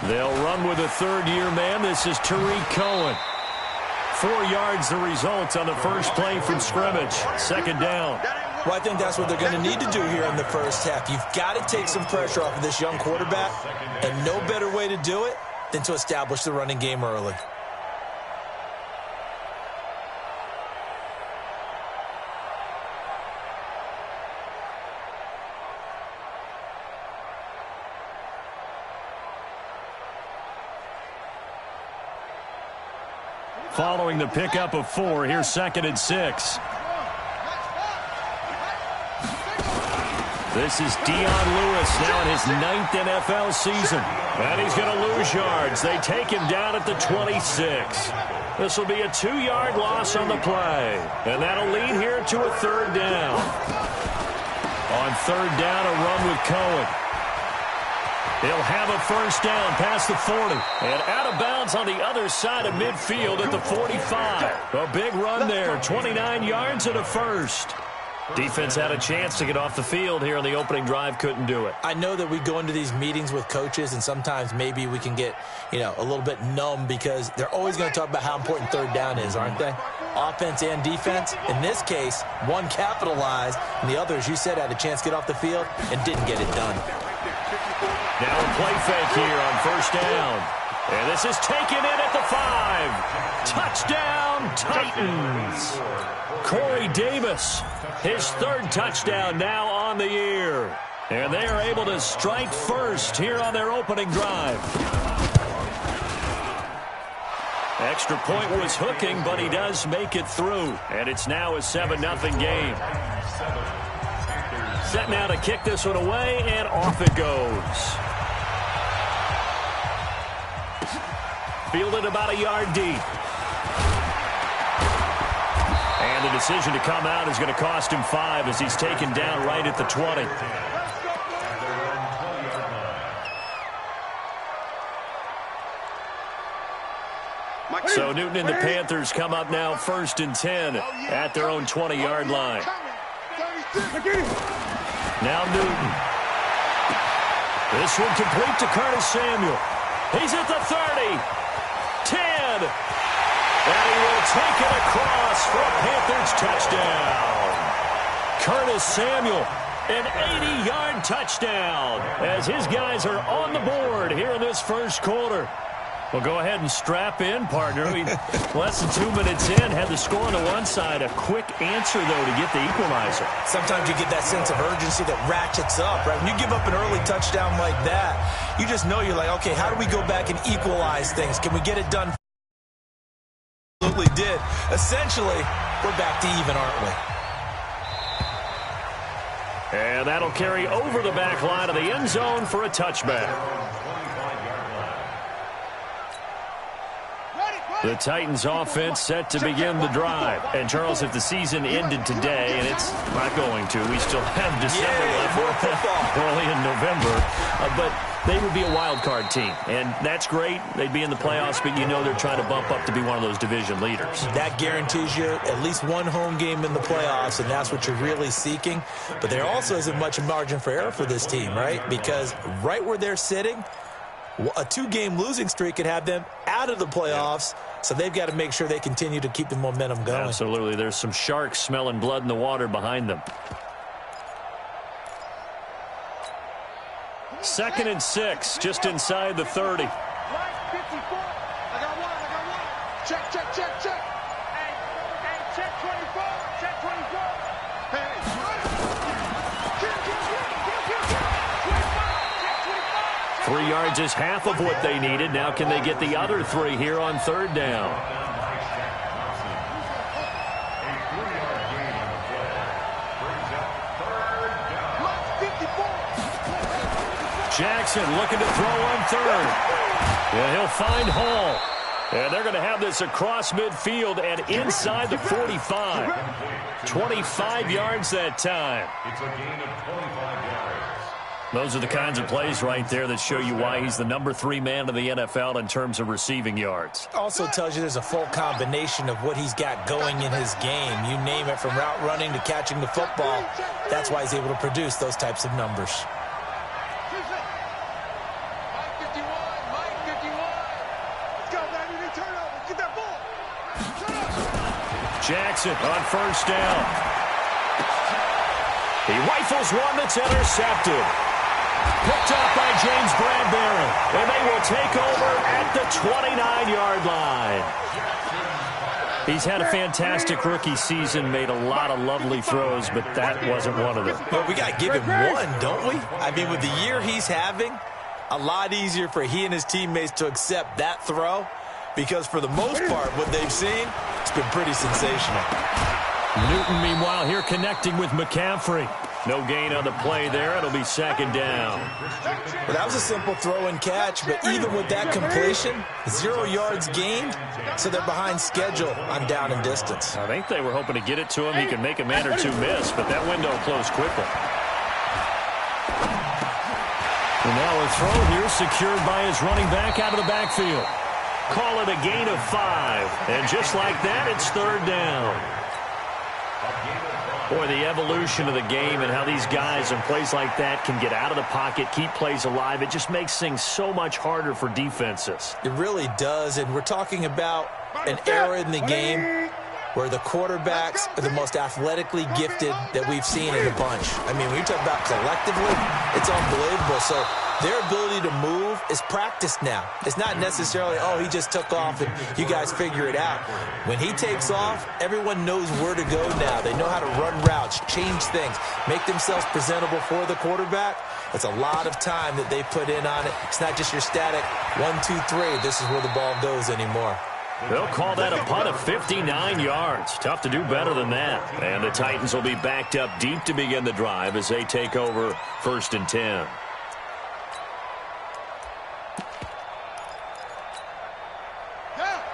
They'll run with a third-year man. This is Tariq Cohen. 4 yards the result on the first play from scrimmage. Second down. Well, I think that's what they're going to need to do here in the first half. You've got to take some pressure off of this young quarterback, and no better way to do it than to establish the running game early. Following the pickup of 4, here's 2nd and 6. This is Dion Lewis now in his 9th NFL season. And he's going to lose yards. They take him down at the 26. This will be a 2-yard loss on the play. And that'll lead here to a 3rd down. On 3rd down, a run with Cohen. He'll have a first down past the 40. And out of bounds on the other side of midfield at the 45. A big run there, 29 yards and a first. Defense had a chance to get off the field here on the opening drive, couldn't do it. I know that we go into these meetings with coaches, and sometimes maybe we can get, a little bit numb because they're always going to talk about how important 3rd down is, aren't they? Offense and defense. In this case, one capitalized, and the other, as you said, had a chance to get off the field and didn't get it done. Now a play fake here on first down. And this is taken in at the 5. Touchdown, Titans. Corey Davis, his 3rd touchdown now on the year. And they are able to strike first here on their opening drive. Extra point was hooking, but he does make it through. And it's now a 7-0 game. Set now to kick this one away, and off it goes. Fielded about a yard deep. And the decision to come out is going to cost him 5 as he's taken down right at the 20. So Newton and the Panthers come up now 1st and 10 at their own 20-yard line. Now Newton. This one complete to Curtis Samuel. He's at the 30. 10. And he will take it across for a Panthers touchdown. Curtis Samuel, an 80-yard touchdown as his guys are on the board here in this first quarter. Well, go ahead and strap in, partner. Less than 2 minutes in, had the score on the one side. A quick answer, though, to get the equalizer. Sometimes you get that sense of urgency that ratchets up, right? When you give up an early touchdown like that, you just know you're like, okay, how do we go back and equalize things? Can we get it done? Absolutely did. Essentially, we're back to even, aren't we? And that'll carry over the back line of the end zone for a touchback. The Titans offense set to begin the drive. And, Charles, if the season ended today, and it's not going to, we still have December left, early in November, but they would be a wild card team. And that's great. They'd be in the playoffs, but you know they're trying to bump up to be one of those division leaders. That guarantees you at least one home game in the playoffs, and that's what you're really seeking. But there also isn't much margin for error for this team, right? Because right where they're sitting, a 2-game losing streak could have them out of the playoffs, so they've got to make sure they continue to keep the momentum going. Absolutely. There's some sharks smelling blood in the water behind them. 2nd and 6, just inside the 30. I got one. Check. Hey, check 24. Check 24. Hey. 3 yards is half of what they needed. Now can they get the other 3 here on 3rd down? Jackson looking to throw on 3rd. Yeah, he'll find Hall. And they're going to have this across midfield and inside the 45. 25 yards that time. It's a gain of 25 yards. Those are the kinds of plays right there that show you why he's the number 3 man in the NFL in terms of receiving yards. Also tells you there's a full combination of what he's got going in his game. You name it, from route running to catching the football. That's why he's able to produce those types of numbers. Jackson on first down. He rifles one that's intercepted. Picked up by James Bradbury. And they will take over at the 29-yard line. He's had a fantastic rookie season, made a lot of lovely throws, but that wasn't one of them. Well, we got to give him one, don't we? I mean, with the year he's having, a lot easier for he and his teammates to accept that throw because for the most part, what they've seen, it's been pretty sensational. Newton, meanwhile, here connecting with McCaffrey. No gain on the play there. It'll be second down. Well, that was a simple throw and catch, but even with that completion, 0 yards gained, so they're behind schedule on down and distance. I think they were hoping to get it to him. He could make a man or two miss, but that window closed quickly. And now a throw here secured by his running back out of the backfield. Call it a gain of 5. And just like that, it's third down. Boy, the evolution of the game and how these guys in plays like that can get out of the pocket, keep plays alive, it just makes things so much harder for defenses. It really does, and we're talking about an era in the game where the quarterbacks are the most athletically gifted that we've seen in a bunch. I mean, when you talk about collectively, it's unbelievable. So their ability to move is practiced now. It's not necessarily, oh, he just took off and you guys figure it out. When he takes off, everyone knows where to go now. They know how to run routes, change things, make themselves presentable for the quarterback. It's a lot of time that they put in on it. It's not just your static 1, 2, 3. This is where the ball goes anymore. They'll call that a punt of 59 yards. Tough to do better than that. And the Titans will be backed up deep to begin the drive as they take over 1st and 10.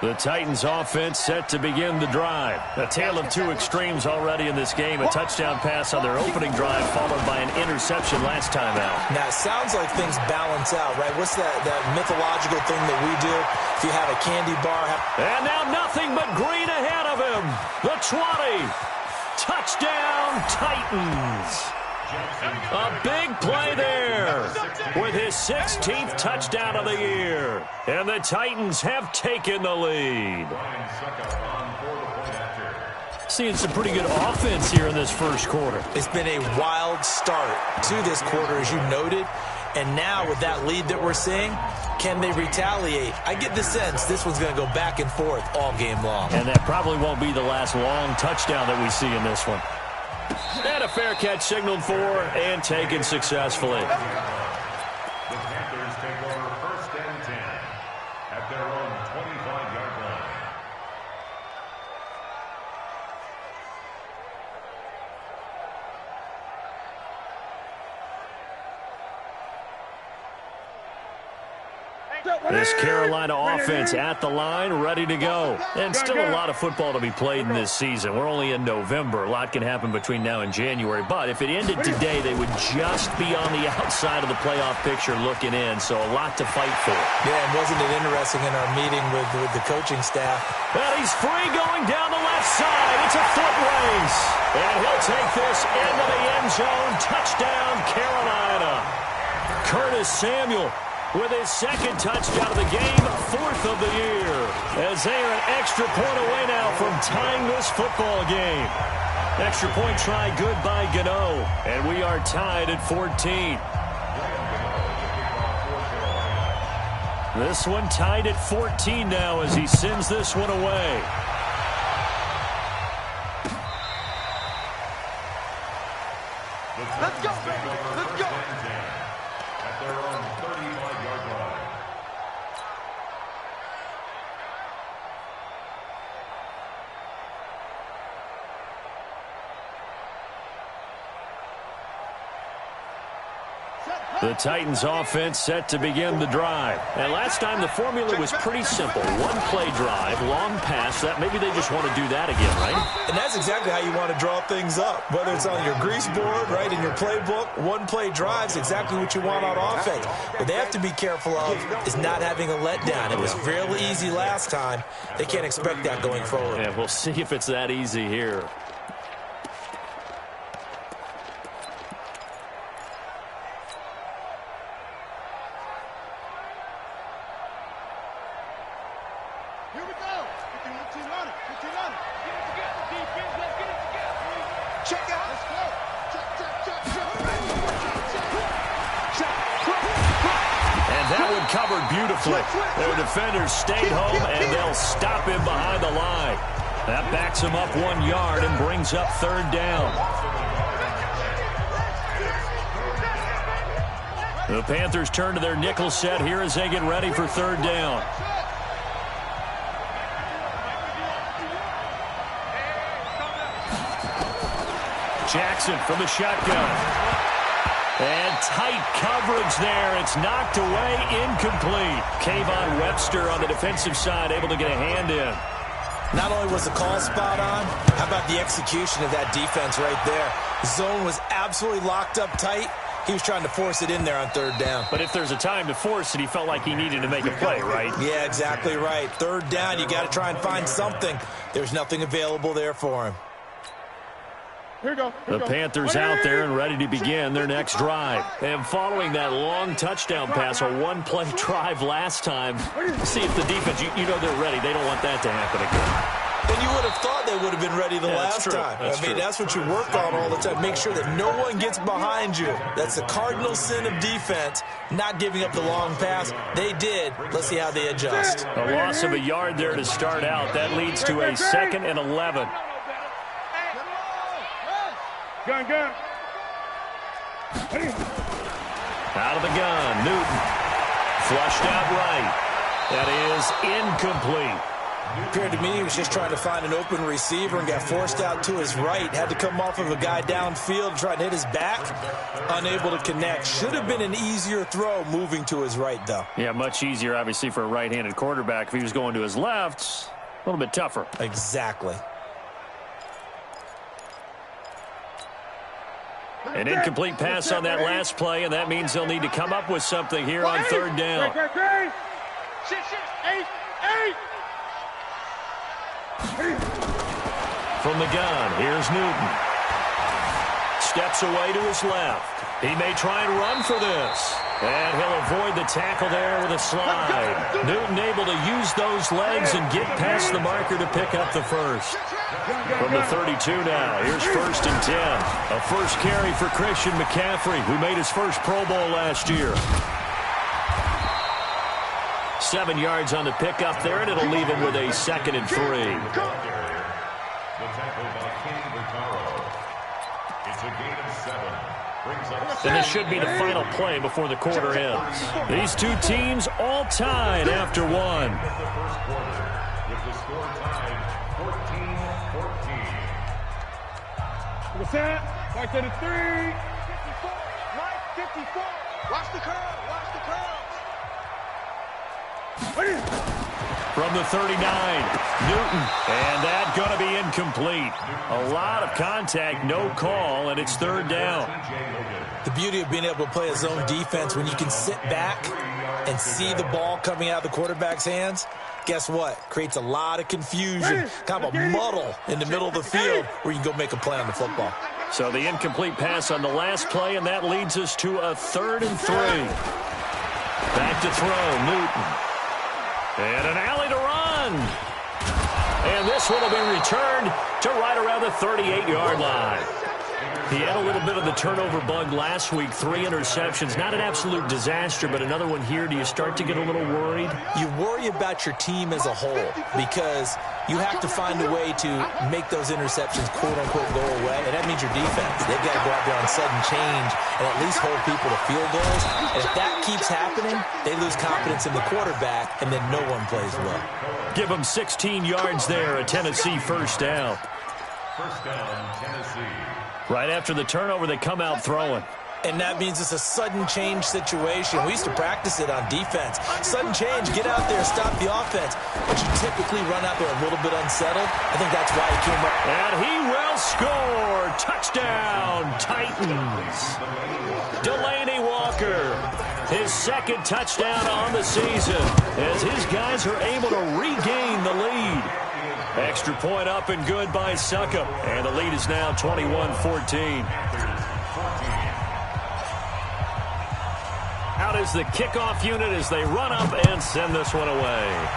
The Titans offense set to begin the drive. A tale of two extremes already in this game. A touchdown pass on their opening drive followed by an interception last time out. Now, it sounds like things balance out, right? What's that mythological thing that we do? If you have a candy bar. And now nothing but green ahead of him. The 20. Touchdown, Titans. A big play there with his 16th touchdown of the year. And the Titans have taken the lead. Seeing some pretty good offense here in this first quarter. It's been a wild start to this quarter, as you noted. And now with that lead that we're seeing, can they retaliate? I get the sense this one's going to go back and forth all game long. And that probably won't be the last long touchdown that we see in this one. And a fair catch signaled for and taken successfully. The Panthers take over 1st and 10 at their own 25-yard line. This Carolina offense at the line, ready to go. And still a lot of football to be played in this season. We're only in November. A lot can happen between now and January. But if it ended today, they would just be on the outside of the playoff picture looking in. So a lot to fight for. Yeah, and wasn't it interesting in our meeting with the coaching staff? And he's free going down the left side. It's a foot race. And he'll take this into the end zone. Touchdown, Carolina. Curtis Samuel with his 2nd touchdown of the game, 4th of the year. As they are an extra point away now from tying this football game. Extra point try good by Gano. And we are tied at 14. This one tied at 14 now as he sends this one away. Let's go, baby. Let's go. At their own 35-yard line. The Titans offense set to begin the drive. And last time the formula was pretty simple. One play drive, long pass. That maybe they just want to do that again, right? And that's exactly how you want to draw things up. Whether it's on your grease board, right, in your playbook, one play drive's exactly what you want on offense. What they have to be careful of is not having a letdown. It was fairly easy last time. They can't expect that going forward. Yeah, we'll see if it's that easy here. Here we go. Check out. Let's go. And that one covered beautifully. Their defenders stayed home, and they'll stop him behind the line. That backs him up 1 yard and brings up third down. The Panthers turn to their nickel set here as they get ready for third down. Jackson from the shotgun. And tight coverage there. It's knocked away, incomplete. Kayvon Webster on the defensive side able to get a hand in. Not only was the call spot on, how about the execution of that defense right there? The zone was absolutely locked up tight. He was trying to force it in there on third down. But if there's a time to force it, he felt like he needed to make a play, right? Yeah, exactly right. Third down, you got to try and find something. There's nothing available there for him. The Panthers out there and ready to begin their next drive. And following that long touchdown pass, a one-play drive last time, see if the defense, you know they're ready. They don't want that to happen again. And you would have thought they would have been ready the last time. That's what you work on all the time. Make sure that no one gets behind you. That's the cardinal sin of defense, not giving up the long pass. They did. Let's see how they adjust. A loss of a yard there to start out. That leads to a 2nd and 11. Gun. Out of the gun, Newton. Flushed out right. That is incomplete. Appeared to me he was just trying to find an open receiver and got forced out to his right. Had to come off of a guy downfield, try to hit his back. Unable to connect. Should have been an easier throw moving to his right, though. Yeah, much easier, obviously, for a right-handed quarterback. If he was going to his left, a little bit tougher. Exactly. An incomplete pass on that last play, and that means they'll need to come up with something here on third down. From the gun, here's Newton. Steps away to his left. He may try and run for this. And he'll avoid the tackle there with a slide. Newton able to use those legs and get past the marker to pick up the first. From the 32 now, here's 1st and 10. A first carry for Christian McCaffrey, who made his first Pro Bowl last year. 7 yards on the pickup there, and it'll leave him with a 2nd and 3. And this should be the final play before the quarter ends. These two teams all tied after one. With the score tied 14-14. What's that? Back to the 3. 54. Right, 54. Watch the curl. Watch the curl. From the 39, Newton. And that going to be incomplete. A lot of contact, no call, and it's third down. The beauty of being able to play a zone defense when you can sit back and see the ball coming out of the quarterback's hands, guess what? Creates a lot of confusion, kind of a muddle in the middle of the field where you can go make a play on the football. So the incomplete pass on the last play, and that leads us to a 3rd and 3. Back to throw, Newton. And an alley to run. And this one will be returned to right around the 38-yard line. He had a little bit of the turnover bug last week, 3 interceptions. Not an absolute disaster, but another one here. Do you start to get a little worried? You worry about your team as a whole because you have to find a way to make those interceptions, quote-unquote, go away, and that means your defense. They've got to go out there on sudden change and at least hold people to field goals. And if that keeps happening, they lose confidence in the quarterback, and then no one plays well. Give them 16 yards there, a Tennessee first down. First down, Tennessee. Right after the turnover, they come out throwing. And that means it's a sudden change situation. We used to practice it on defense. Sudden change, get out there, stop the offense. But you typically run out there a little bit unsettled. I think that's why he came up. And he will score. Touchdown, Titans. Delaney Walker, his 2nd touchdown on the season as his guys are able to regain the lead. Extra point up and good by Succop. And the lead is now 21-14. Out is the kickoff unit as they run up and send this one away.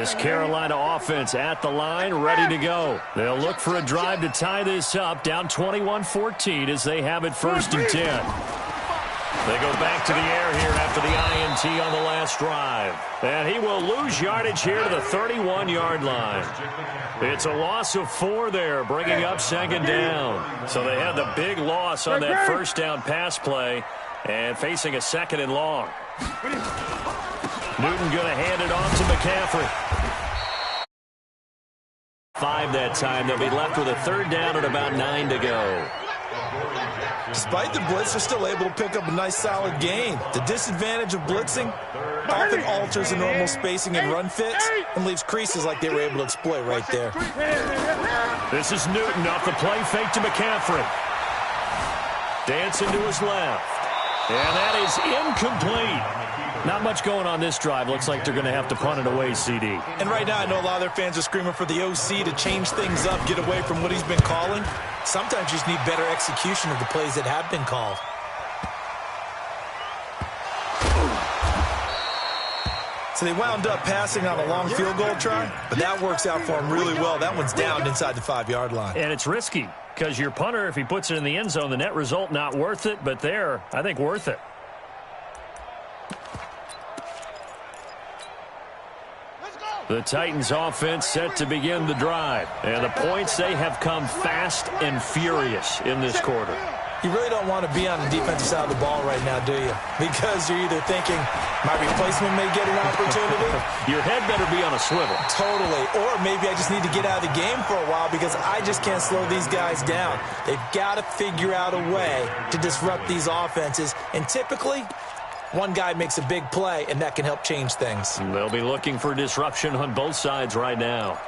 This Carolina offense at the line, ready to go. They'll look for a drive to tie this up, down 21-14 as they have it 1st and 10. They go back to the air here after the INT on the last drive. And he will lose yardage here to the 31-yard line. It's a loss of 4 there, bringing up 2nd down. So they had the big loss on that 1st down pass play and facing a 2nd and long. Newton going to hand it off to McCaffrey. 5 that time. They'll be left with a 3rd down and about 9 to go. Despite the blitz, they're still able to pick up a nice, solid gain. The disadvantage of blitzing often alters the normal spacing and run fits and leaves creases like they were able to exploit right there. This is Newton off the play fake to McCaffrey. Dancing to his left. And that is incomplete. Not much going on this drive. Looks like they're going to have to punt it away, CD. And right now, I know a lot of their fans are screaming for the OC to change things up, get away from what he's been calling. Sometimes you just need better execution of the plays that have been called. So they wound up passing on a long field goal try, but that works out for them really well. That one's down inside the 5-yard line. And it's risky because your punter, if he puts it in the end zone, the net result not worth it, but there, I think worth it. The Titans offense set to begin the drive. And the points, they have come fast and furious in this quarter. You really don't want to be on the defensive side of the ball right now, do you? Because you're either thinking, my replacement may get an opportunity. Your head better be on a swivel. Totally. Or maybe I just need to get out of the game for a while because I just can't slow these guys down. They've got to figure out a way to disrupt these offenses. And typically, one guy makes a big play, and that can help change things. They'll be looking for disruption on both sides right now.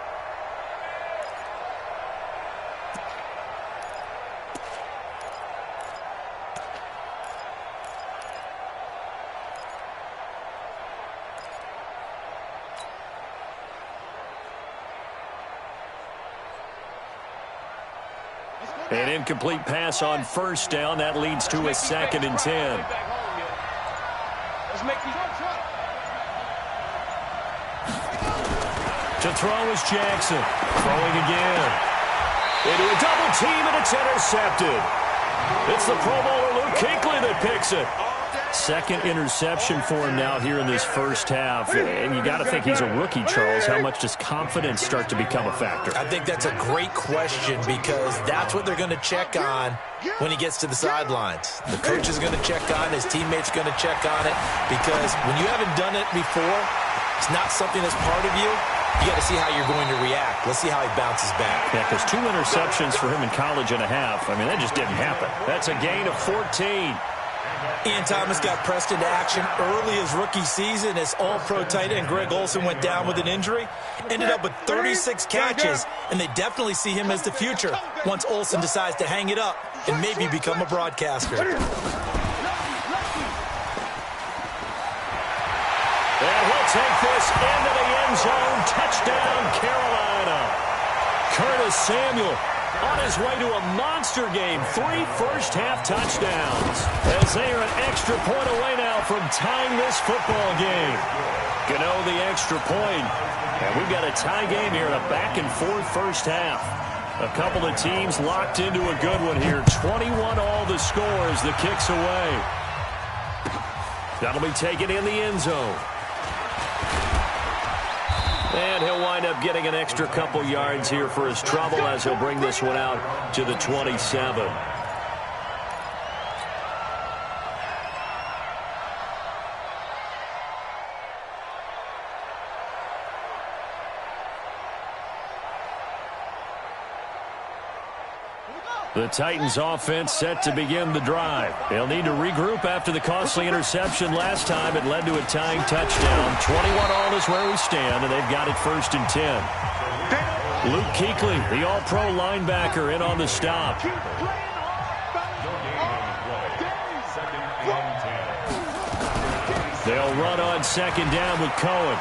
An incomplete pass on 1st down. That leads to a 2nd and 10. To throw is Jackson. Throwing again. Into a double team, and it's intercepted. It's the Pro Bowler Luke Kuechly that picks it. 2nd interception for him now here in this 1st half. And you got to think he's a rookie, Charles. How much does confidence start to become a factor? I think that's a great question because that's what they're going to check on when he gets to the sidelines. The coach is going to check on it. His teammates are going to check on it because when you haven't done it before, it's not something that's part of you. You got to see how you're going to react. Let's see how he bounces back. Yeah, because 2 interceptions for him in college and a half. I mean, that just didn't happen. That's a gain of 14. Ian Thomas got pressed into action early his rookie season as all-pro tight end Greg Olsen went down with an injury. Ended up with 36 catches, and they definitely see him as the future once Olsen decides to hang it up and maybe become a broadcaster. And he'll take this into the end zone. Touchdown, Carolina. Curtis Samuel on his way to a monster game. 3 first-half touchdowns. As they are an extra point away now from tying this football game. Gano the extra point. And we've got a tie game here in a back-and-forth first half. A couple of teams locked into a good one here. 21 all the score as the kick's away. That'll be taken in the end zone. And he'll wind up getting an extra couple yards here for his trouble as he'll bring this one out to the 27. The Titans offense set to begin the drive. They'll need to regroup after the costly interception last time. It led to a tying touchdown. 21 all is where we stand, and they've got it 1st and 10. Luke Kuechly, the all-pro linebacker, in on the stop. They'll run on 2nd down with Cohen.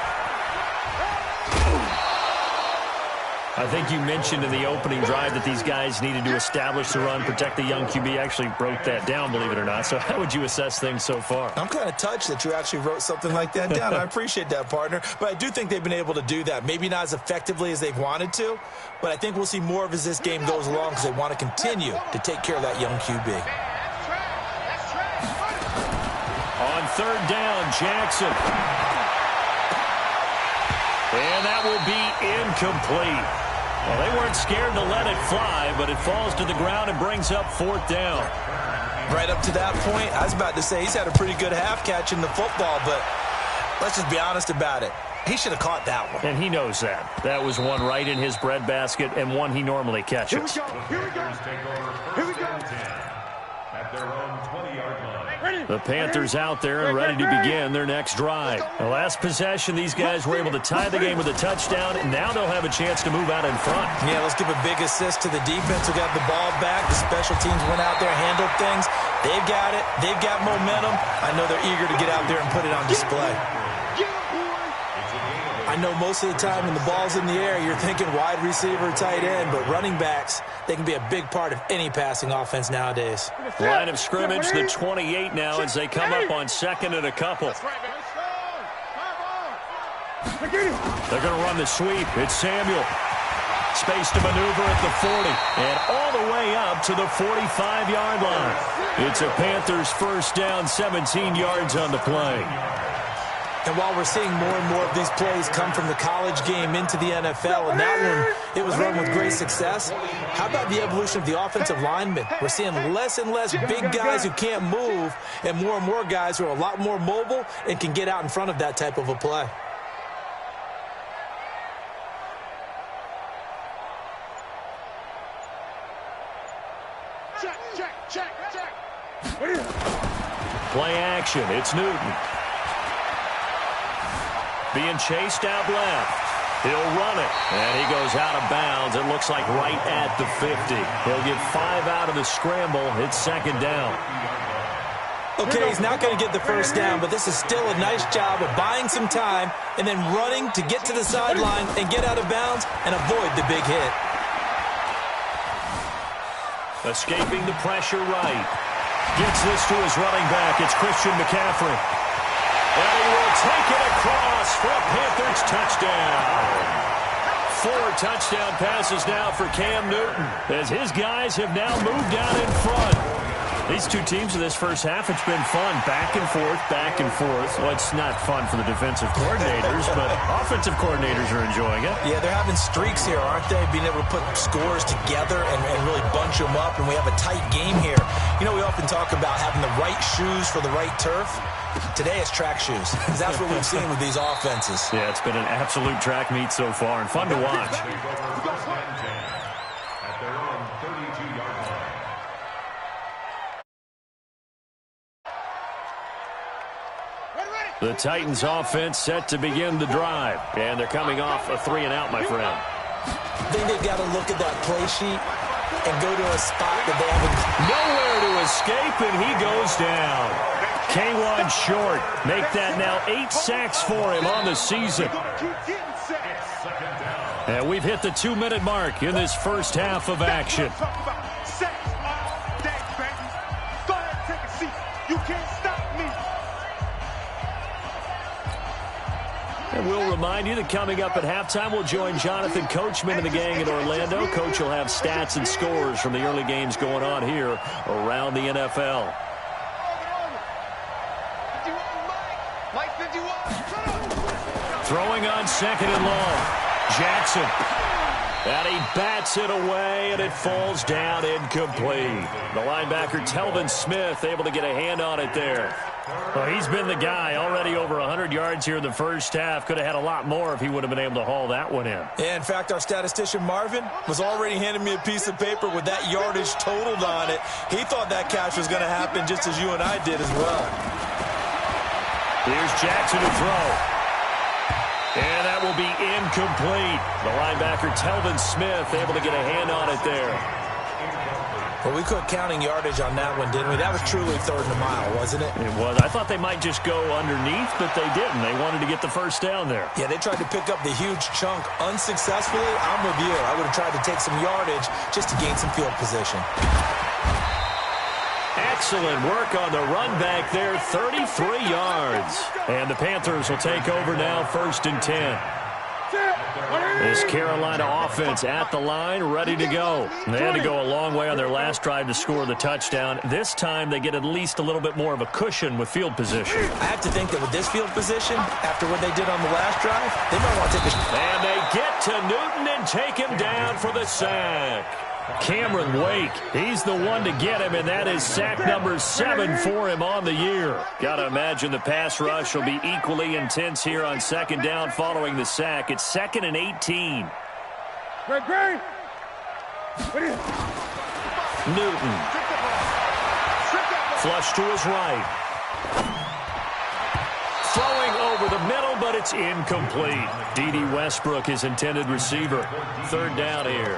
I think you mentioned in the opening drive that these guys needed to establish the run, protect the young QB. Actually wrote that down, believe it or not. So how would you assess things so far? I'm kind of touched that you actually wrote something like that down. I appreciate that, partner. But I do think they've been able to do that. Maybe not as effectively as they've wanted to, but I think we'll see more of as this game goes along because they want to continue to take care of that young QB. On third down, Jackson. And that will be incomplete. Well, they weren't scared to let it fly, but it falls to the ground and brings up fourth down. Right up to that point, I was about to say he's had a pretty good half catching the football, but let's just be honest about it. He should have caught that one. And he knows that. That was one right in his breadbasket and one he normally catches. Here we go. Here we go. At their own 20-yard line. The Panthers out there and ready to begin their next drive. The last possession, these guys were able to tie the game with a touchdown, and now they'll have a chance to move out in front. Yeah, let's give a big assist to the defense who got the ball back. The special teams went out there, handled things. They've got it. They've got momentum. I know they're eager to get out there and put it on display. I know most of the time when the ball's in the air, you're thinking wide receiver, tight end, but running backs, they can be a big part of any passing offense nowadays. Line of scrimmage, the 28 now as they come up on second and a couple. They're going to run the sweep. It's Samuel. Space to maneuver at the 40 and all the way up to the 45-yard line. It's a Panthers first down, 17 yards on the play. And while we're seeing more and more of these plays come from the college game into the NFL, and that one, it was run with great success, how about the evolution of the offensive linemen? We're seeing less and less big guys who can't move and more guys who are a lot more mobile and can get out in front of that type of a play. Check. Play action. It's Newton. Being chased out left. He'll run it, and he goes out of bounds. It looks like right at the 50. He'll get 5 out of the scramble. It's second down. Okay, he's not going to get the first down, but this is still a nice job of buying some time and then running to get to the sideline and get out of bounds and avoid the big hit. Escaping the pressure right. Gets this to his running back. It's Christian McCaffrey. And he will take it across for a Panthers touchdown. 4 touchdown passes now for Cam Newton as his guys have now moved out in front. These two teams in this first half, it's been fun. Back and forth, back and forth. Well, it's not fun for the defensive coordinators, but offensive coordinators are enjoying it. Yeah, they're having streaks here, aren't they? Being able to put scores together and really bunch them up, and we have a tight game here. You know, we often talk about having the right shoes for the right turf. Today it's track shoes. That's what we've seen with these offenses. Yeah, it's been an absolute track meet so far and fun to watch. At their own 32-yard line. The Titans offense set to begin the drive. And they're coming off a 3-and-out, my friend. I think they've got to look at that play sheet and go to a spot that they haven't. Nowhere to escape, and he goes down. K1 short. Make that now 8 sacks for him on the season. And we've hit the 2-minute mark in this first half of action. Go ahead, take a seat. You can't stop me. And we'll remind you that coming up at halftime, we'll join Jonathan Coachman and the gang in Orlando. Coach will have stats and scores from the early games going on here around the NFL. Throwing on second and long. Jackson. And he bats it away, and it falls down incomplete. The linebacker, Telvin Smith, able to get a hand on it there. Well, he's been the guy, already over 100 yards here in the first half. Could have had a lot more if he would have been able to haul that one in. Yeah, in fact, our statistician Marvin was already handing me a piece of paper with that yardage totaled on it. He thought that catch was going to happen just as you and I did as well. Here's Jackson to throw. And that will be incomplete. The linebacker, Telvin Smith, able to get a hand on it there. Well, we quit counting yardage on that one, didn't we? That was truly third and a mile, wasn't it? It was. I thought they might just go underneath, but they didn't. They wanted to get the first down there. Yeah, they tried to pick up the huge chunk unsuccessfully. I'm with you. I would have tried to take some yardage just to gain some field position. Excellent work on the run back there, 33 yards. And the Panthers will take over now, 1st and 10. This Carolina offense at the line, ready to go. They had to go a long way on their last drive to score the touchdown. This time they get at least a little bit more of a cushion with field position. I have to think that with this field position, after what they did on the last drive, they might want to take a... And they get to Newton and take him down for the sack. Cameron Wake, he's the one to get him, and that is sack number 7 for him on the year. Got to imagine the pass rush will be equally intense here on 2nd down following the sack. It's 2nd and 18. Newton. Flush to his right. Throwing over the middle, but it's incomplete. D.D. Westbrook, his intended receiver. 3rd down here.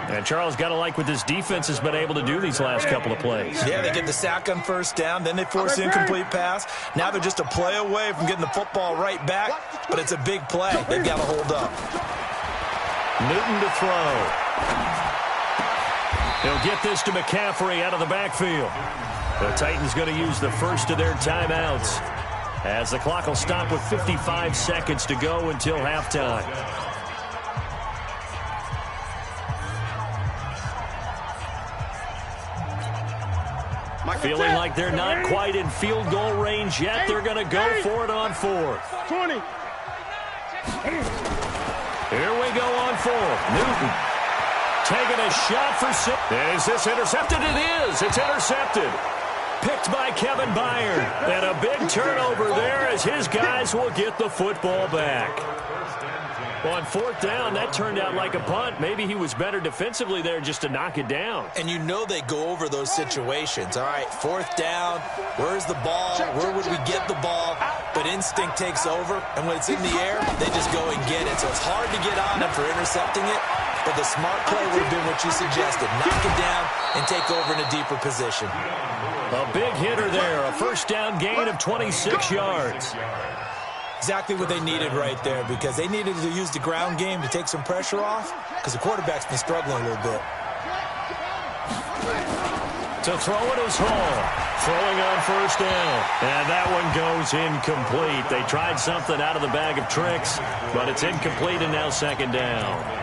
And Charles, got to like what this defense has been able to do these last couple of plays. Yeah, they get the sack on 1st down, then they force the incomplete pass. Now they're just a play away from getting the football right back, but it's a big play. They've got to hold up. Newton to throw. He'll get this to McCaffrey out of the backfield. The Titans going to use the first of their timeouts, as the clock will stop with 55 seconds to go until halftime. Feeling like they're not quite in field goal range yet. They're going to go for it on 4th. 20. Here we go on 4th. Newton taking a shot for 6. Is this intercepted? It is. It's intercepted. Picked by Kevin Byard. And a big turnover there as his guys will get the football back. On 4th down, that turned out like a punt. Maybe he was better defensively there just to knock it down. And you know they go over those situations. All right, 4th down, where's the ball? Where would we get the ball? But instinct takes over, and when it's in the air, they just go and get it. So it's hard to get on them for intercepting it, but the smart play would have been what you suggested. Knock it down and take over in a deeper position. A big hitter there, a 1st down gain of 26 yards. Exactly what they needed right there, because they needed to use the ground game to take some pressure off, because the quarterback's been struggling a little bit. To throw it is Hall. Throwing on 1st down. And that one goes incomplete. They tried something out of the bag of tricks, but it's incomplete and now 2nd down.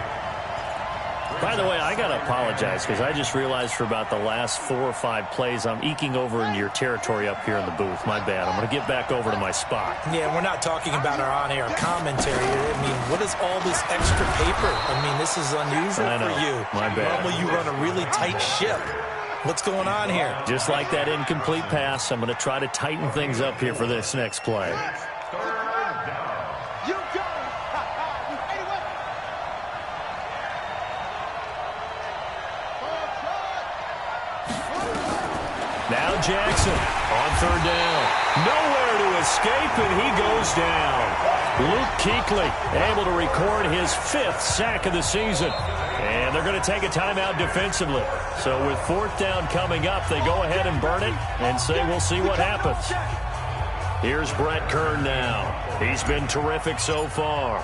By the way, I got to apologize because I just realized for about the last 4 or 5 plays, I'm eking over into your territory up here in the booth. My bad. I'm going to get back over to my spot. Yeah, we're not talking about our on-air commentary. I mean, what is all this extra paper? I mean, this is unusual for you. My bad. Normally you run a really tight ship. What's going on here? Just like that incomplete pass, I'm going to try to tighten things up here for this next play. Now Jackson on 3rd down. Nowhere to escape, and he goes down. Luke Kuechly able to record his 5th sack of the season. And they're going to take a timeout defensively. So with 4th down coming up, they go ahead and burn it and say we'll see what happens. Here's Brett Kern now. He's been terrific so far.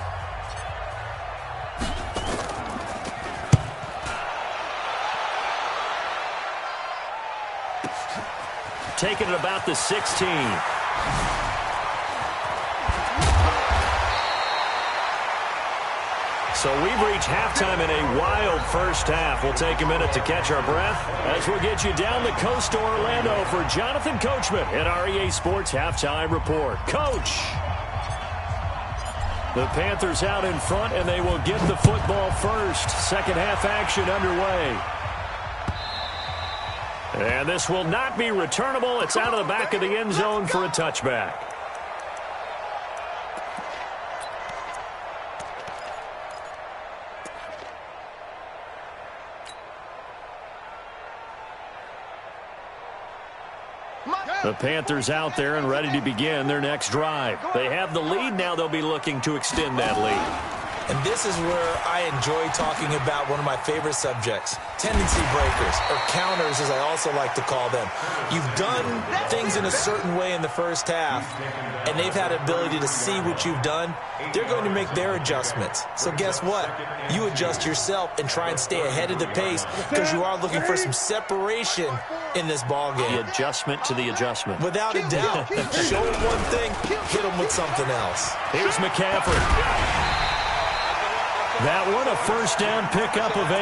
Taking it about the 16. So we've reached halftime in a wild 1st half. We'll take a minute to catch our breath as we'll get you down the coast to Orlando for Jonathan Coachman at our EA Sports Halftime Report. Coach! The Panthers out in front, and they will get the football first. 2nd half action underway. And this will not be returnable. It's out of the back of the end zone for a touchback. The Panthers out there and ready to begin their next drive. They have the lead. Now they'll be looking to extend that lead. And this is where I enjoy talking about one of my favorite subjects, tendency breakers, or counters as I also like to call them. You've done things in a certain way in the first half, and they've had an ability to see what you've done. They're going to make their adjustments. So guess what? You adjust yourself and try and stay ahead of the pace because you are looking for some separation in this ball game. The adjustment to the adjustment. Without a doubt. Show them one thing, hit them with something else. Here's McCaffrey. That one, a first down pickup of 8.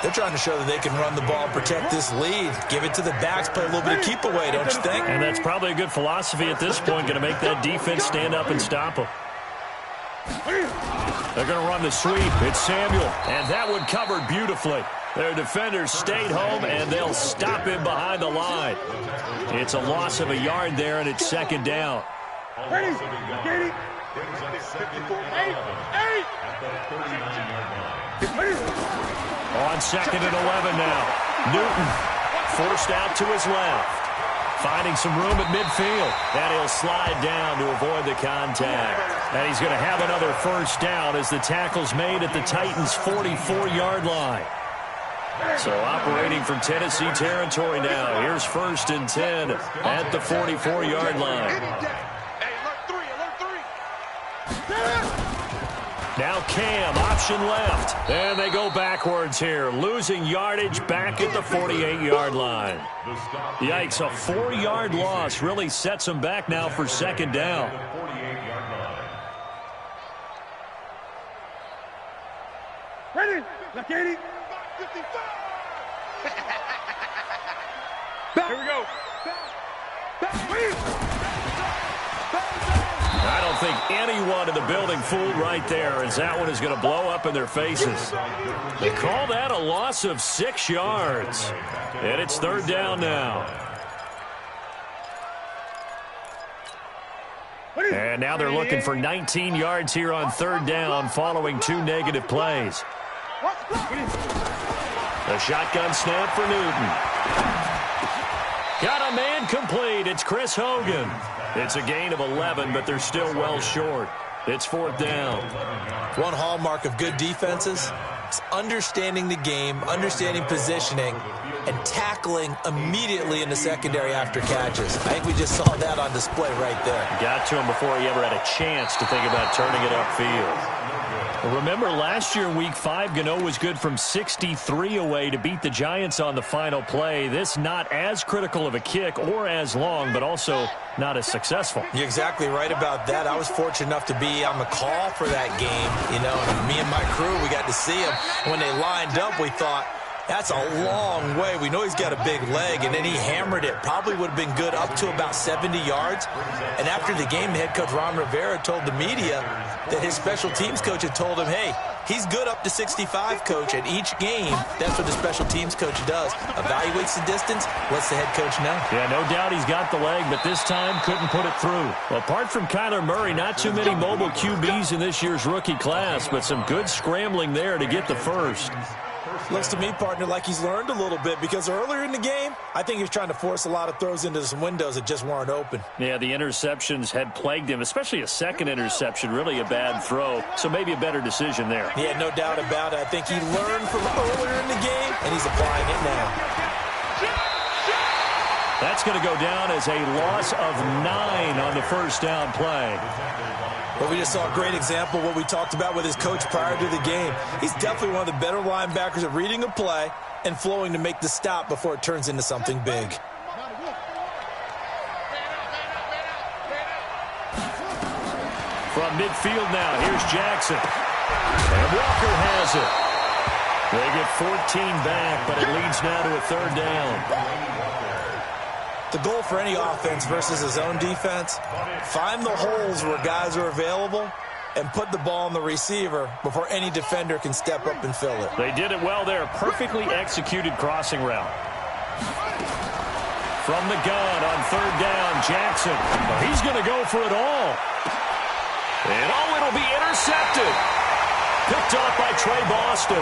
They're trying to show that they can run the ball and protect this lead. Give it to the backs, play a little bit of keep away, don't you think? And that's probably a good philosophy at this point, going to make that defense stand up and stop them. They're going to run the sweep. It's Samuel, and that one covered beautifully. Their defenders stayed home, and they'll stop him behind the line. It's a loss of a yard there, and it's second down. Ready, Katie. On second and 11 now. Newton forced out to his left. Finding some room at midfield. And he'll slide down to avoid the contact. And he's going to have another first down as the tackle's made at the Titans' 44-yard line. So operating from Tennessee territory now. Here's first and 10 at the 44-yard line. Now Cam, option left. And they go backwards here, losing yardage back at the 48-yard line. Yikes, a 4-yard loss really sets them back now for second down. Ready, Katie. Here we go. I don't think anyone in the building fooled right there, as that one is going to blow up in their faces. They call that a loss of 6 yards. And it's third down now. And now they're looking for 19 yards here on third down following 2 negative plays. The shotgun snap for Newton. Got a man complete. It's Chris Hogan. It's a gain of 11, but they're still well short. It's fourth down. One hallmark of good defenses is understanding the game, understanding positioning, and tackling immediately in the secondary after catches. I think we just saw that on display right there. Got to him before he ever had a chance to think about turning it upfield. Remember, last year in Week 5, Gano was good from 63 away to beat the Giants on the final play. This not as critical of a kick or as long, but also not as successful. You're exactly right about that. I was fortunate enough to be on the call for that game. You know, and me and my crew, we got to see him. When they lined up, we thought, that's a long way. We know he's got a big leg, and then he hammered it. Probably would have been good up to about 70 yards. And after the game, head coach Ron Rivera told the media that his special teams coach had told him, hey, he's good up to 65, coach. At each game, that's what the special teams coach does. Evaluates the distance, lets the head coach know. Yeah, no doubt he's got the leg, but this time couldn't put it through. Well, apart from Kyler Murray, not too many mobile QBs in this year's rookie class, but some good scrambling there to get the first. Looks to me, partner, like he's learned a little bit because earlier in the game, I think he was trying to force a lot of throws into some windows that just weren't open. Yeah, the interceptions had plagued him, especially a second interception, really a bad throw. So maybe a better decision there. Yeah, no doubt about it. I think he learned from earlier in the game, and he's applying it now. That's going to go down as a loss of 9 on the first down play. But we just saw a great example of what we talked about with his coach prior to the game. He's definitely one of the better linebackers at reading a play and flowing to make the stop before it turns into something big. From midfield now, here's Jackson. And Walker has it. They get 14 back, but it leads now to a third down. The goal for any offense versus his own defense, find the holes where guys are available and put the ball on the receiver before any defender can step up and fill it. They did it well there. Perfectly executed crossing route. From the gun on third down, Jackson. He's going to go for it all. And it'll be intercepted. Picked off by Trey Boston.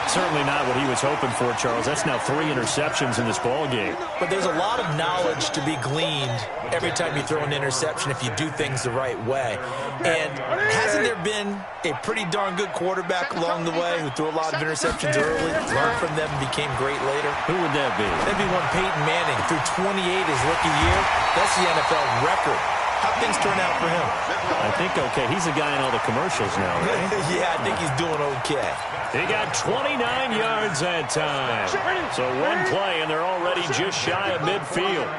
Certainly not what he was hoping for, Charles. That's now 3 interceptions in this ball game. But there's a lot of knowledge to be gleaned every time you throw an interception if you do things the right way. And hasn't there been a pretty darn good quarterback along the way who threw a lot of interceptions early, learned from them, and became great later? Who would that be? That'd be one Peyton Manning. Threw 28 his rookie year. That's the NFL record. How'd things turn out for him? I think okay. He's a guy in all the commercials now, right? Yeah, I think he's doing okay. He got 29 yards that time. So one play, and they're already just shy of midfield.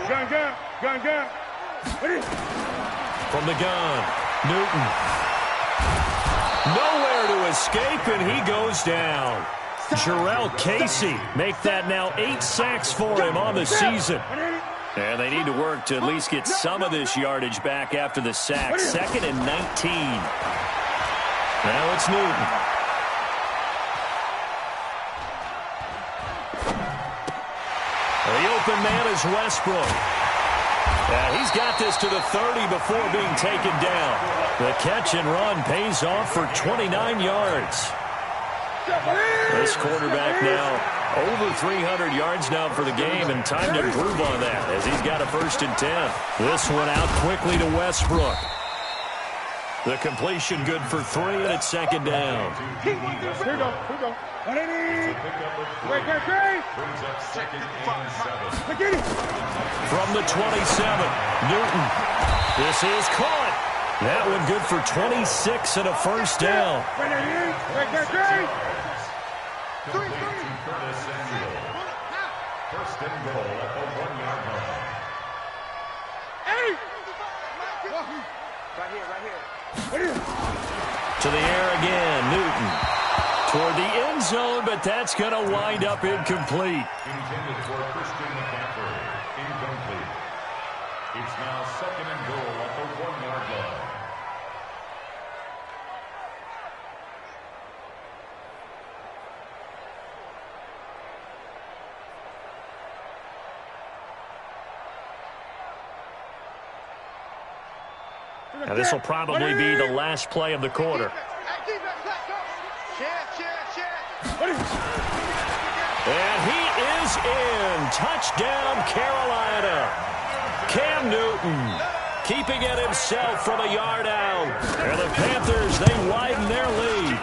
Gun. From the gun, Newton. Nowhere to escape, and he goes down. Jarrell Casey make that now 8 sacks for him on the season. And they need to work to at least get some of this yardage back after the sack. 2nd and 19. Now it's Newton. The open man is Westbrook. He's got this to the 30 before being taken down. The catch and run pays off for 29 yards. This quarterback now over 300 yards now for the game, and time to improve on that as he's got a 1st and 10. This one out quickly to Westbrook. The completion good for 3, and it's 2nd down. Here we go. From the 27, Newton. This is caught. That one good for 26 and a 1st down. First and goal at the 1-yard line. Right here. To the air again, Newton. Toward the end zone, but that's going to wind up incomplete. Intended for Christian McCaffrey. Incomplete. It's now 2nd and goal at the 1-yard line. Now this will probably be the last play of the quarter. And he is in. Touchdown, Carolina. Cam Newton keeping it himself from a yard out. And the Panthers, they widen their lead.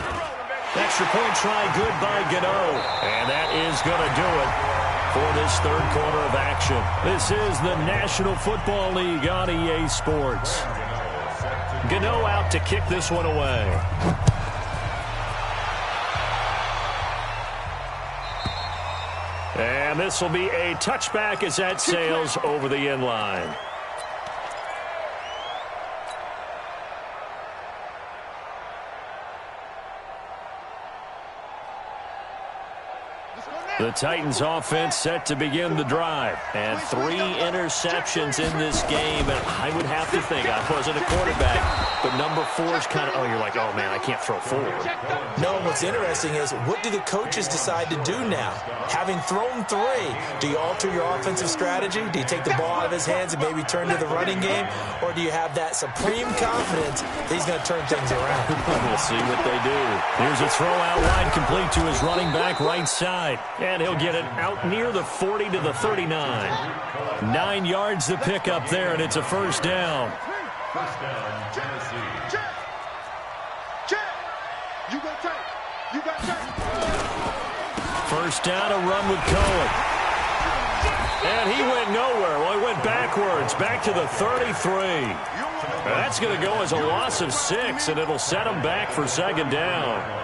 Extra point try good by Gano. And that is going to do it for this 3rd quarter of action. This is the National Football League on EA Sports. Gano out to kick this one away. And this will be a touchback as that sails over the end line. The Titans offense set to begin the drive. And 3 interceptions in this game. And I would have to think, I wasn't a quarterback, but number 4 is kind of, you're like, oh, man, I can't throw 4. No, what's interesting is, what do the coaches decide to do now? Having thrown 3, do you alter your offensive strategy? Do you take the ball out of his hands and maybe turn to the running game? Or do you have that supreme confidence that he's going to turn things around? We'll see what they do. Here's a throw out wide, complete to his running back right side. And he'll get it out near the 40 to the 39. 9 yards to pick up there, and it's a 1st down. First down, Tennessee. You got time. 1st down, a run with Cohen. And he went nowhere. Well, he went backwards, back to the 33. That's going to go as a loss of 6, and it'll set him back for 2nd down.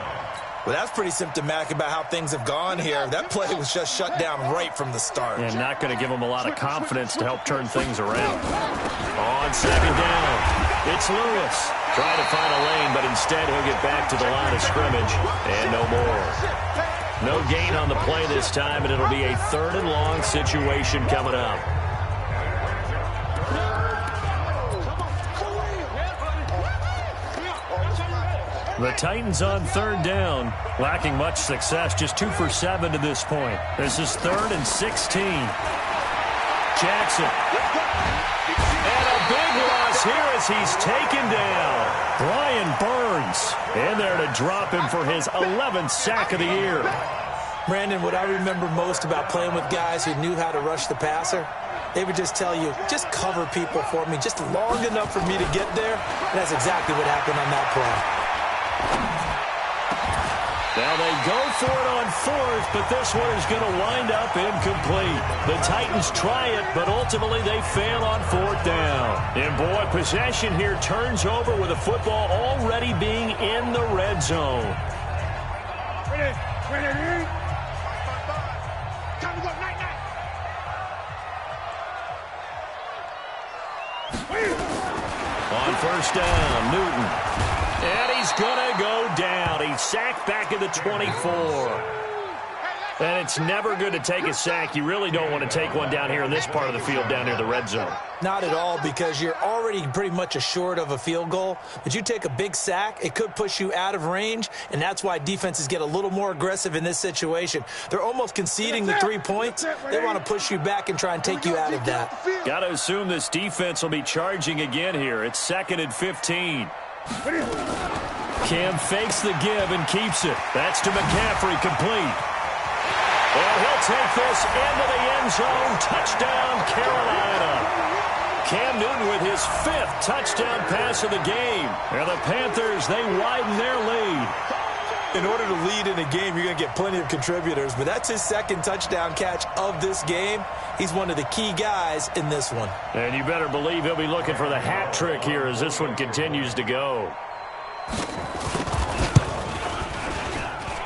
Well, that's pretty symptomatic about how things have gone here. That play was just shut down right from the start. And not going to give him a lot of confidence to help turn things around. On 2nd down, it's Lewis. Trying to find a lane, but instead he'll get back to the line of scrimmage. And no more. No gain on the play this time, and it'll be a 3rd and long situation coming up. The Titans on 3rd down, lacking much success, just 2 for 7 to this point. This is 3rd and 16. Jackson. And a big loss is here as he's taken down. Brian Burns in there to drop him for his 11th sack of the year. Brandon, what I remember most about playing with guys who knew how to rush the passer, they would just tell you, just cover people for me, just long enough for me to get there. And that's exactly what happened on that play. Now they go for it on fourth, but this one is going to wind up incomplete. The Titans try it, but ultimately they fail on fourth down. And boy, possession here turns over with the football already being in the red zone. Ready. Time to go, night. On first down, Newton. And he's going to go down. He's sacked back at the 24. And it's never good to take a sack. You really don't want to take one down here in this part of the field down near the red zone. Not at all, because you're already pretty much assured of a field goal. But you take a big sack, it could push you out of range, and that's why defenses get a little more aggressive in this situation. They're almost conceding the 3 points. They want to push you back and try and take you out of that. Got to assume this defense will be charging again here. It's 2nd and 15. Cam fakes the give and keeps it. That's to McCaffrey, complete. And he'll take this into the end zone. Touchdown, Carolina. Cam Newton with his 5th touchdown pass of the game. And the Panthers, they widen their lead. In order to lead in a game, you're going to get plenty of contributors, but that's his 2nd touchdown catch of this game. He's one of the key guys in this one. And you better believe he'll be looking for the hat trick here as this one continues to go.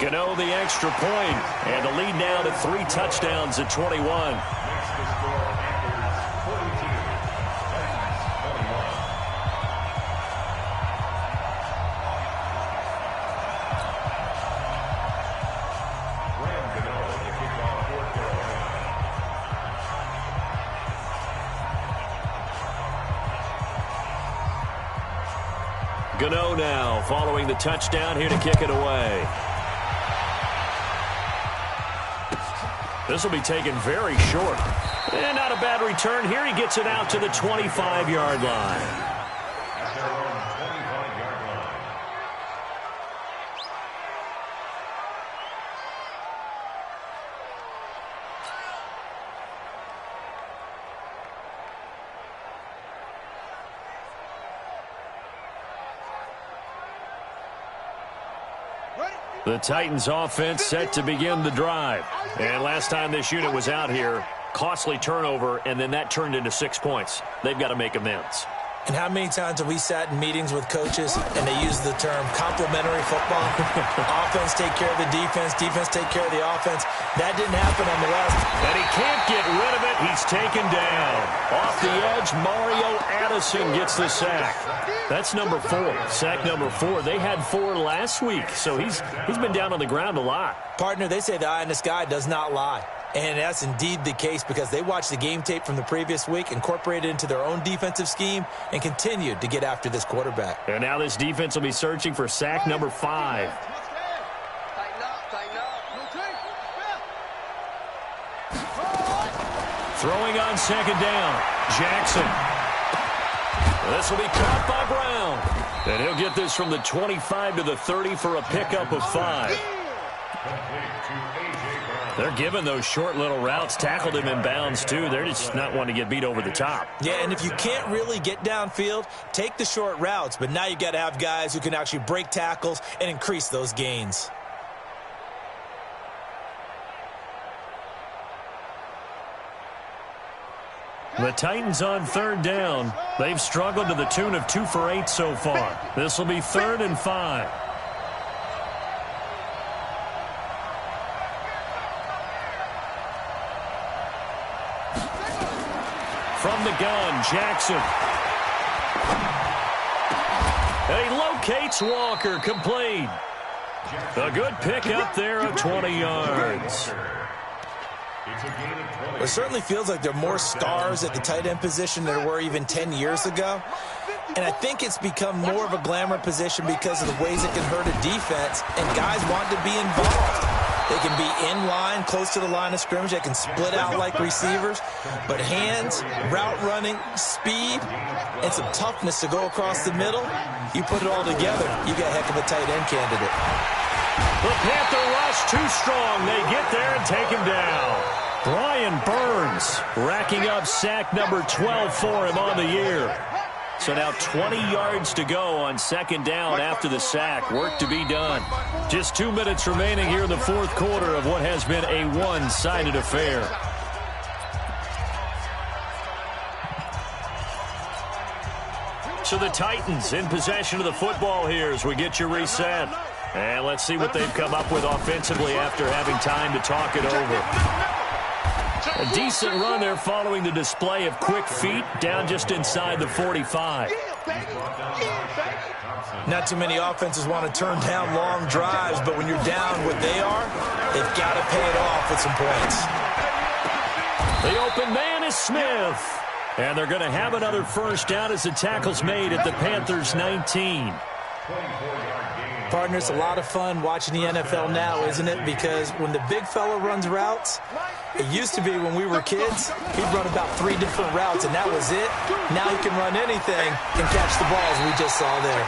Gano the extra point, and the lead now to 3 touchdowns at 21. Gano now following the touchdown here to kick it away. This will be taken very short. And not a bad return here. He gets it out to the 25-yard line. The Titans offense set to begin the drive. And last time this unit was out here, costly turnover, and then that turned into 6 points. They've got to make amends. And how many times have we sat in meetings with coaches and they use the term complementary football? Offense take care of the defense, defense take care of the offense. That didn't happen on the last. And he can't get rid of it. He's taken down. Off the edge, Mario Addison gets the sack. That's number 4. Sack number 4. They had 4 last week, so he's been down on the ground a lot. Partner, they say the eye in the sky does not lie. And that's indeed the case because they watched the game tape from the previous week, incorporated it into their own defensive scheme, and continued to get after this quarterback. And now this defense will be searching for sack number 5. Throwing on 2nd down, Jackson. This will be caught by Brown. And he'll get this from the 25 to the 30 for a pickup of 5. They're giving those short little routes, tackled him in bounds, too. They're just not wanting to get beat over the top. Yeah, and if you can't really get downfield, take the short routes. But now you got to have guys who can actually break tackles and increase those gains. The Titans on 3rd down. They've struggled to the tune of 2 for 8 so far. This will be 3rd and 5. From the gun, Jackson. And he locates Walker, complete. A good pickup there of 20 yards. It certainly feels like there are more stars at the tight end position than there were even 10 years ago. And I think it's become more of a glamour position because of the ways it can hurt a defense, and guys want to be involved. They can be in line, close to the line of scrimmage. They can split out like receivers. But hands, route running, speed, and some toughness to go across the middle, you put it all together, you got a heck of a tight end candidate. The Panther rush too strong. They get there and take him down. Brian Burns racking up sack number 12 for him on the year. So now 20 yards to go on second down after the sack. Work to be done. Just 2 minutes remaining here in the fourth quarter of what has been a one-sided affair. So the Titans in possession of the football here as we get you reset. And let's see what they've come up with offensively after having time to talk it over. A decent run there following the display of quick feet down just inside the 45. Not too many offenses want to turn down long drives, but when you're down what they are, they've got to pay it off with some points. The open man is Smith. And they're going to have another first down as the tackle's made at the Panthers' 19. Partner, it's a lot of fun watching the NFL now, isn't it? Because when the big fella runs routes, it used to be when we were kids, he'd run about 3 different routes, and that was it. Now he can run anything and catch the balls we just saw there.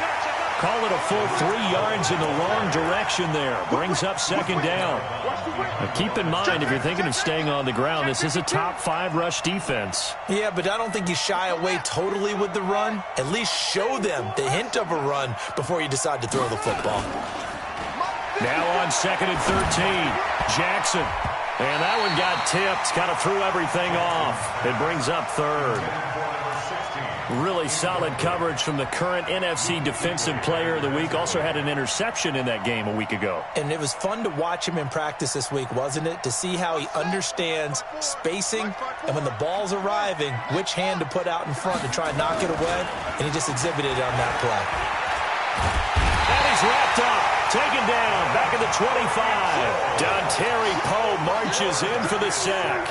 Call it a full 3 yards in the wrong direction there. Brings up second down. Now keep in mind, if you're thinking of staying on the ground, this is a top 5 rush defense. Yeah, but I don't think you shy away totally with the run. At least show them the hint of a run before you decide to throw the football. Now on second and 13, Jackson. And that one got tipped, kind of threw everything off. It brings up third. Really solid coverage from the current NFC Defensive Player of the Week. Also had an interception in that game a week ago. And it was fun to watch him in practice this week, wasn't it? To see how he understands spacing and when the ball's arriving, which hand to put out in front to try and knock it away. And he just exhibited it on that play. And he's wrapped up. Taken down. Back at the 25. Dontari Poe marches in for the sack.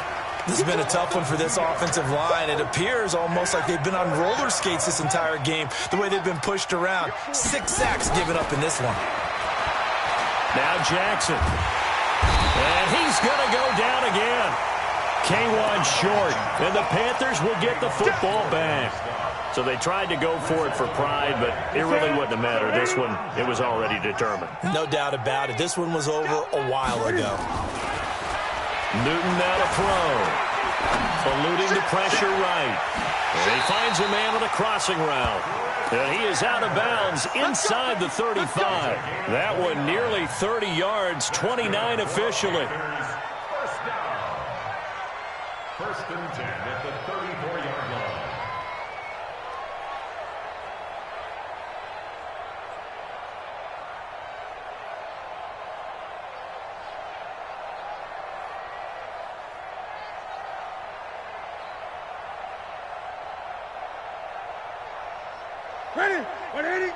This has been a tough one for this offensive line. It appears almost like they've been on roller skates this entire game, the way they've been pushed around. 6 sacks given up in this one. Now Jackson. And he's going to go down again. K1 short. And the Panthers will get the football back. So they tried to go for it for pride, but it really wouldn't have mattered. This one, it was already determined. No doubt about it. This one was over a while ago. Newton now to throw. Eluding the pressure right. And he finds a man on a crossing route. And he is out of bounds inside the 35. That one nearly 30 yards, 29 officially. First down. First and 10 at the 34-yard line. Ready? 180?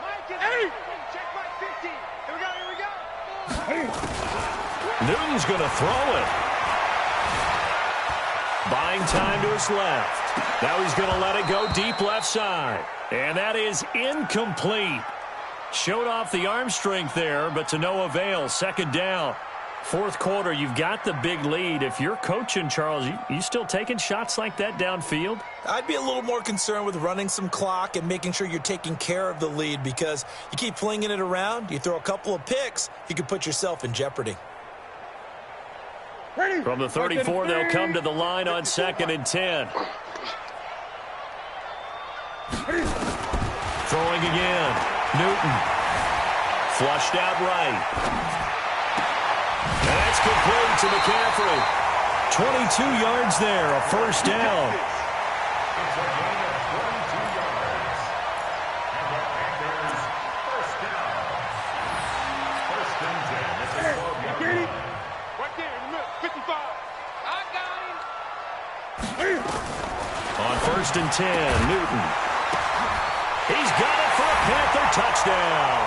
Mike is 80. Check Mike 50. Here we go. Newton's going to throw it. Buying time to his left. Now he's going to let it go deep left side. And that is incomplete. Showed off the arm strength there, but to no avail. Second down. Fourth quarter, you've got the big lead. If you're coaching, Charles, you still taking shots like that downfield? I'd be a little more concerned with running some clock and making sure you're taking care of the lead, because you keep flinging it around, you throw a couple of picks, you could put yourself in jeopardy. From the 34, they'll come to the line on second and 10. Throwing again. Newton. Flushed out right. And that's complete to McCaffrey. 22 yards there, a first down. It's a gain of 22 yards. And the Panthers first down. First and 10 at the 12-yard line. Right there in the middle. 55. I got him. On first and 10, Newton. He's got it for a Panther touchdown.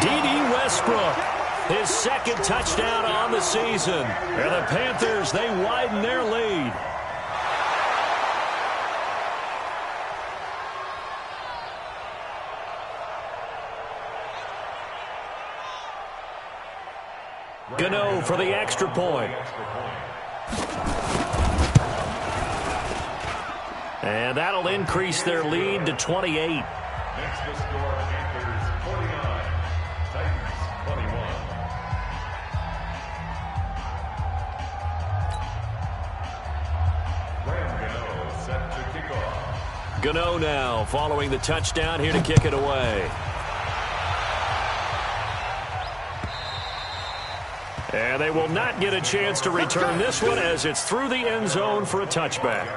D.D. Westbrook. His second touchdown on the season. And the Panthers, they widen their lead. Gano for the extra point. And that'll increase their lead to 28. Next to score, Panthers 49, Titans 21. Graham Gano set to kick off. Gano now following the touchdown here to kick it away. And they will not get a chance to return this one as it's through the end zone for a touchback.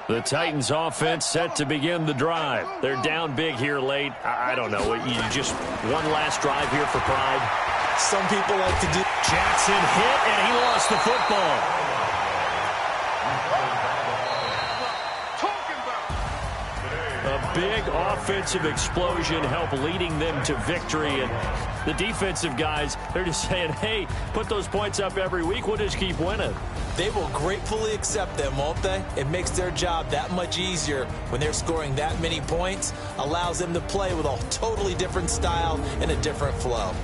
The Titans offense set to begin the drive. They're down big here late. I don't know. You just one last drive here for pride. Some people like to do. Jackson hit, and he lost the football. A big offensive explosion helped leading them to victory. And the defensive guys, they're just saying, hey, put those points up every week. We'll just keep winning. They will gratefully accept them, won't they? It makes their job that much easier when they're scoring that many points. Allows them to play with a totally different style and a different flow.